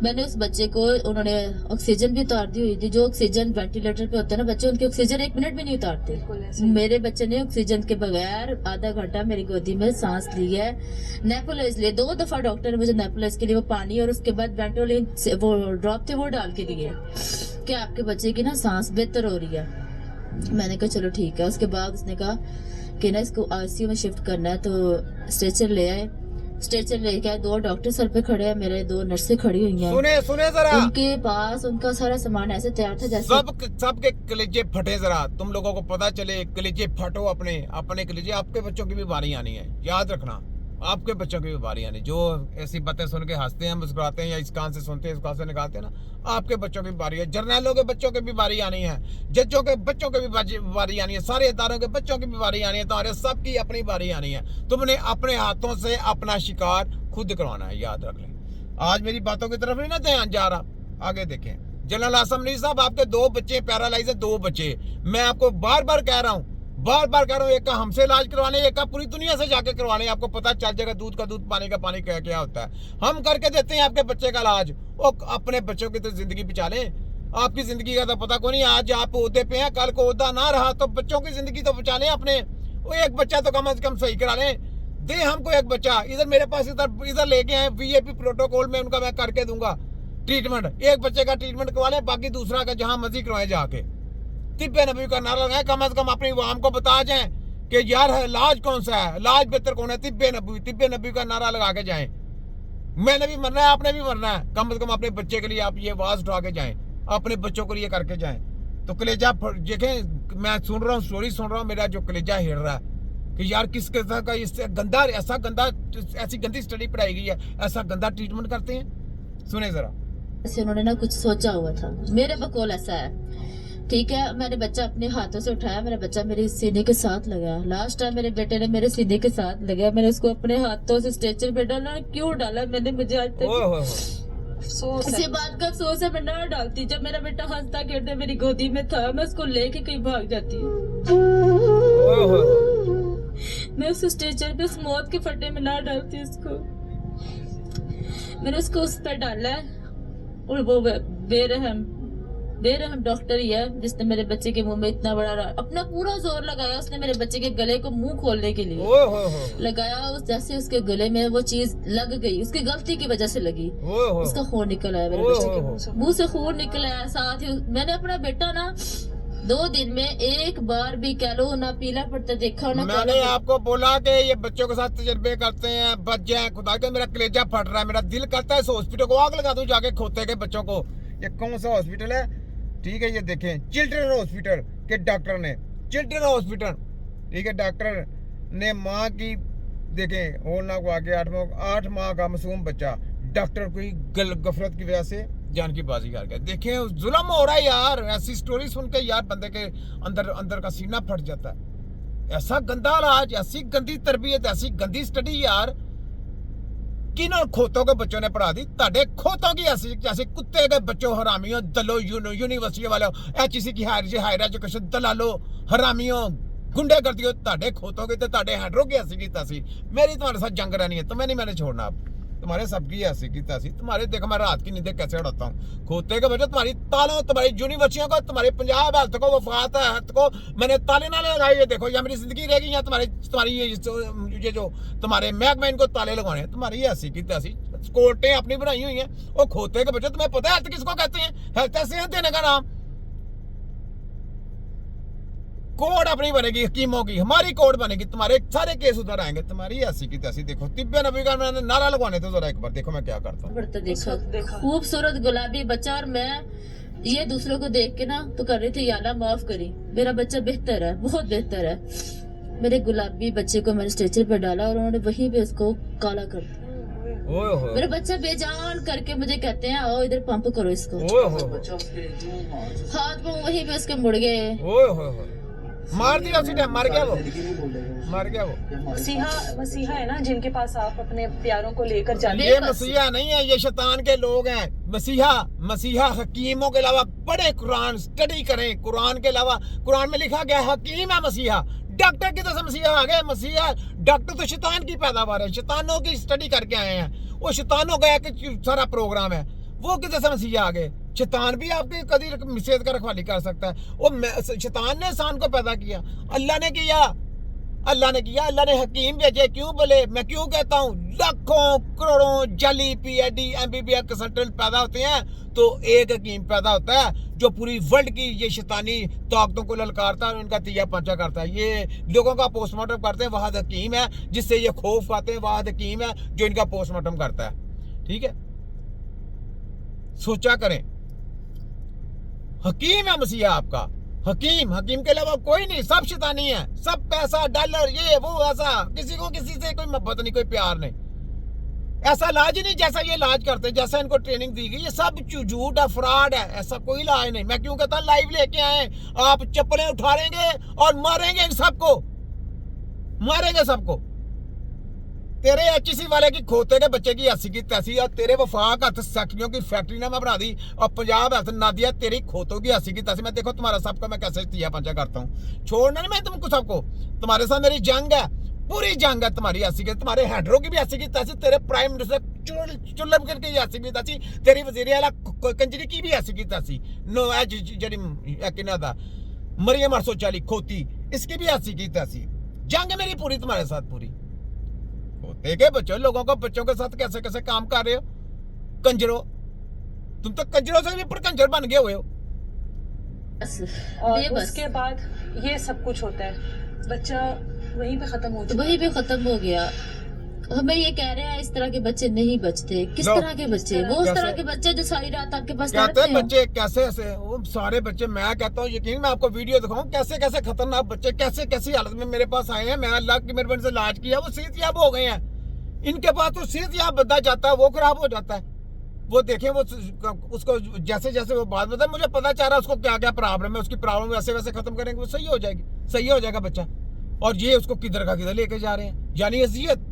मैंने उस बच्चे को, उन्होंने ऑक्सीजन भी उतार दी हुई थी। जो ऑक्सीजन वेंटिलेटर पे होता है ना बच्चे, उनकी ऑक्सीजन 1 मिनट भी नहीं उतारते। मेरे बच्चे ने ऑक्सीजन के बगैर आधा घंटा मेरी गोदी में सांस ली है। नेबुलाइज लिए 2 दफा डॉक्टर ने मुझे नेबुलाइज के लिए वो पानी और उसके बाद वेंटोलिन वो ड्रॉप थे वो डाल के दिए कि आपके बच्चे की ना सांस बेहतर हो रही है। मैंने कहा चलो ठीक है। उसके बाद उसने कहा कि ना इसको आईसीयू में शिफ्ट करना है, तो स्ट्रेचर ले आए। स्ट्रेचर लेके आए, 2 डॉक्टर सर पे खड़े हैं, मेरे 2 नर्सें खड़ी हुई हैं। सुने सुने जरा, उनके पास उनका सारा सामान ऐसे तैयार था जैसे सबके कलेजे फटे। जरा तुम लोगों को पता चले, कलेजे फटो अपने अपने कलेजे। आपके बच्चों की भी बारी आनी है, याद रखना। आपके बच्चों की भी बारी आनी। जो ऐसी बातें सुन के हंसते हैं, मुस्कुराते हैं, या इस कान से सुनते हैं इस कान से निकालते हैं ना, आपके बच्चों की बारी है। जर्नैलों के बच्चों की भी बारी आनी है, जजों के बच्चों की भी बारी आनी है, सारे इदारों के बच्चों की भी बारी आनी है। तुम्हारे सबकी अपनी बारी आनी है। तुमने अपने हाथों से अपना शिकार खुद करवाना है, याद रख लें। आज मेरी बातों की तरफ नहीं ना ध्यान जा रहा, आगे देखें। जनरल असम्बली साहब, आपके 2 बच्चे पैरालाइज है, 2 बच्चे। मैं आपको बार बार कह रहा हूँ, एक का हमसे इलाज करवाने, एक का पूरी दुनिया से जाके करवाने। आपको पता चल जाएगा दूध का दूध, पानी का पानी क्या क्या होता है। हम करके देते हैं आपके बच्चे का इलाज। वो अपने बच्चों की तो जिंदगी बचा लें। आपकी जिंदगी का तो पता को नहीं। आज आप ओहदे पे हैं, कल को ओहदा ना रहा तो बच्चों की जिंदगी तो बचा लें अपने। वो एक बच्चा तो कम से कम सही करा लें। दे हमको एक बच्चा। इधर मेरे पास इधर लेके आए, वीआईपी प्रोटोकॉल में उनका मैं करके दूंगा ट्रीटमेंट। एक बच्चे का ट्रीटमेंट करवा लें, बाकी दूसरा का जहां मर्जी करवाए जाके। तिब्बे नबी का नारा लगाए, कम से कम अपनी आवाम को बता जाए कि यार इलाज कौन सा है, इलाज बेहतर कौन है। तिब्बे नबी का नारा लगा के जाएं। मैंने भी मरना है, आपने भी मरना है। कम से कम अपने बच्चे के लिए आप ये आवाज उठा के जाएं, अपने बच्चों के लिए करके जाएं। तो कलेजा देखें, मैं सुन रहा हूँ, स्टोरी सुन रहा हूँ, मेरा जो कलेजा हिल रहा है कि यार किस तरह का इससे गंदा, ऐसी गंदी स्टडी पढ़ाई गई है, ऐसा गंदा ट्रीटमेंट करते हैं। सुने जरा। उन्होंने ना कुछ सोचा हुआ था। मेरे बकौल ऐसा है, ठीक है। मैंने बच्चा अपने हाथों से उठाया, मेरा बच्चा मेरे सीने के साथ लगा। लास्ट टाइम मेरे बेटे ने मेरे सीने के साथ लगा, मैंने उसको अपने हाथों से स्ट्रेचर पे डाला। क्यों डाला मैंने, मुझे आज तक इसी बात का अफसोस है। मैं ना डालती, जब मेरा बेटा हंसता खेलता मेरी गोदी में था, मैं उसको लेके कहीं भाग जाती। मैं उस स्ट्रेचर पे उस मौत के फटे में ना डालती उसको। मैंने उसको उस पर डाला है, और वो बेरहम डॉक्टर ही है जिसने मेरे बच्चे के मुंह में इतना बड़ा अपना पूरा जोर लगाया। उसने मेरे बच्चे के गले को मुंह खोलने के लिए लगाया। जैसे उसके गले में वो चीज लग गई, उसकी गलती की वजह से लगी। उसका खून निकल आया, मेरे बच्चे के मुंह से खून निकल आया। साथ ही मैंने अपना बेटा ना 2 दिन में एक बार भी कह लो ना पीला पड़ता देखा ना। मैंने आपको बोला कि ये बच्चों के साथ तजर्बे करते हैं, बच जाए। खुदा के मेरा कलेजा फट रहा है, मेरा दिल करता है इस हॉस्पिटल को आग लगा दूं जाके, खोते के बच्चों को। ये कौन सा हॉस्पिटल है? ठीक है, ये देखें, चिल्ड्रन हॉस्पिटल के डॉक्टर ने, चिल्ड्रन हॉस्पिटल, ठीक है, डॉक्टर ने माँ की देखें होना को आगे 8 माह का मासूम बच्चा, डॉक्टर कोई गफलत की वजह से जान की बाजी कर गया। देखें जुल्म हो रहा है यार। ऐसी स्टोरी सुन के यार बंदे के अंदर का सीना फट जाता है। ऐसा गंदा इलाज, ऐसी गंदी तरबियत, ऐसी गंदी स्टडी यार किन खोतों के बच्चों ने पढ़ा दी। ताड़े खोतों की ऐसी जैसे कुत्ते के बच्चों, हरामियों, दलो, यूनिवर्सिटी वालों, HEC की हायर एजुकेशन दलालो, हरामियों, गुंडे कर दियो। ताड़े खोतों के तो ताड़े हैंडरों की ऐसी की तैसी। मेरी तुम्हारे साथ जंग रहनी है, तो मैंने छोड़ना। अब तुम्हारे सबकी ऐसी की तैसी। तुम्हारे देखो मैं रात की नींदें कैसे उड़ाता हूँ। खोते के बच्चे तुम्हारी तालों, तुम्हारी यूनिवर्सिटियों को, तुम्हारे पंजाब हेल्थ को, वफात हेल्थ को मैंने ताले ना लगाए। ये देखो, या मेरी जिंदगी रह गई, या तुम्हारी ये जो तुम्हारे महकमे इनको ताले लगाने। तुम्हारी ऐसी की तैसी कोर्टें अपनी बनाई हुई हैं। वो खोते के बच्चे, तुम्हें पता है हेल्थ किसको कहते हैं? हेल्थ ऐसे हैं देने का नाम। कोड अपनी बनेगी हकीमों की, हमारी कोड बनेगी, तुम्हारे सारे केस उधर आएंगे। तुम्हारी ऐसी की तैसी। देखो तिब्बे नबी का मैंने नारा लगवाने तो जरा एक बार देखो मैं क्या करता हूँ। खूबसूरत गुलाबी बच्चा, और मैं ये दूसरों को देख के ना तो कर रही थी, अल्लाह माफ करी, मेरा बच्चा बेहतर है, बहुत बेहतर है। मेरे गुलाबी बच्चे को मैंने स्ट्रेचर पे डाला और उन्होंने वहीं पे उसको काला कर दिया। मेरा बच्चा बेजान करके मुझे कहते हैं आओ इधर पंप करो इसको। हाथ में वहीं पे उसके मुड़ गए। मार दिया उसी टाइम, मर गया वो। मसीहा है ना जिनके पास आप अपने प्यारों को लेकर जाते हैं। ये मसीहा नहीं है, ये शैतान के लोग हैं। मसीहा हकीमों के अलावा पढ़े, कुरान स्टडी करें। कुरान के अलावा कुरान में लिखा गया हकीम है मसीहा। डॉक्टर की तरह मसीहा आ गए। मसीहा डॉक्टर तो शैतान की पैदावार है, शैतानों की स्टडी करके आए हैं। वो शैतानों का एक सारा प्रोग्राम है। वो किधर से मसीहा आ गए? शैतान भी आपकी कभी मिसेज का रखवाली कर सकता है। वो शैतान ने इंसान को पैदा किया, अल्लाह ने किया, अल्लाह ने किया। अल्लाह ने हकीम भेजे। क्यों बोले? मैं क्यों कहता हूँ लाखों करोड़ों जाली PhD MBBS कंसल्टेंट पैदा होते हैं तो एक हकीम पैदा होता है जो पूरी वर्ल्ड की ये शैतानी ताकतों को ललकारता है और उनका तिया पंचा करता है। ये लोगों का पोस्टमार्टम करते हैं, वहाद हकीम है जिससे ये खौफ आते हैं, वहाद हकीम है जो इनका पोस्टमार्टम करता है। ठीक है, सोचा करें, हकीम है मसीहा आपका, हकीम। हकीम के अलावा कोई नहीं, सब शैतानी है, सब पैसा डॉलर ये वो ऐसा, किसी को किसी से कोई मोहब्बत नहीं, कोई प्यार नहीं। ऐसा इलाज ही नहीं जैसा ये इलाज करते, जैसा इनको ट्रेनिंग दी गई, ये सब झूठ है, फ्रॉड है, ऐसा कोई इलाज नहीं। मैं क्यों कहता हूं लाइव लेके आए, आप चप्पलें उठाएंगे और मारेंगे इन सबको, मारेंगे सबको। तेरे HEC वाले की खोते के बच्चे की ऐसी की तैसी और तेरे वफाक हथ फैक्ट्रियों की फैक्ट्री ने मैं बना दी और पंजाब हथ ना दिया तेरी खोतों की ऐसी की तैसी। मैं देखो तुम्हारा सबका मैं कैसे तिया पंचा करता हूँ, छोड़ना नहीं मैं तुमको सबको। तुम्हारे साथ मेरी जंग है, पूरी जंग है तुम्हारी ऐसी की, तुम्हारे हेडरों की भी ऐसी की तैसी, तेरे प्राइम मिनिस्टर चुल्लम करके ऐसी की तैसी, तेरी वजीर आला कंजरी की भी ऐसी की तैसी, नो जी था मरियम 840 खोती, इसकी भी ऐसी की तैसी। जंग है मेरी पूरी तुम्हारे साथ, पूरी। होते के बच्चों, लोगों को बच्चों के साथ कैसे कैसे काम कर रहे हो, कंजरों। तुम तो कंजरों से भी ऊपर कंजर बन गए हुए हो। बस और ये बस उसके बाद ये सब कुछ होता है, बच्चा वहीं पे खत्म हो तो चुका है। वहीं पे खत्म हो गया। हमें ये कह रहे हैं इस तरह के बच्चे नहीं बचते। किस लो, तरह के बच्चे? वो उस कैसे? तरह के बच्चे जो सारी रात आपके पास कहते तड़पते हैं हो। बच्चे कैसे ऐसे, वो सारे बच्चे, मैं कहता हूँ यकीन, मैं आपको वीडियो दिखाऊं कैसे कैसे खतरनाक बच्चे कैसे कैसी हालत में मेरे पास आए हैं। मैं अल्लाह की मेहरबानी से इलाज किया, वो सेहतयाब हो गए हैं। इनके पास तो सेहतयाब बंदा जाता है वो खराब हो जाता है। वो देखें, वो उसको जैसे जैसे वो बात बताए, मुझे पता चल रहा है उसको क्या क्या प्रॉब्लम है, उसकी प्रॉब्लम वैसे वैसे खत्म करेंगे वो सही हो जाएगी, सही हो जाएगा बच्चा। और ये उसको किधर का किधर लेके जा रहे हैं, यानी अजियत।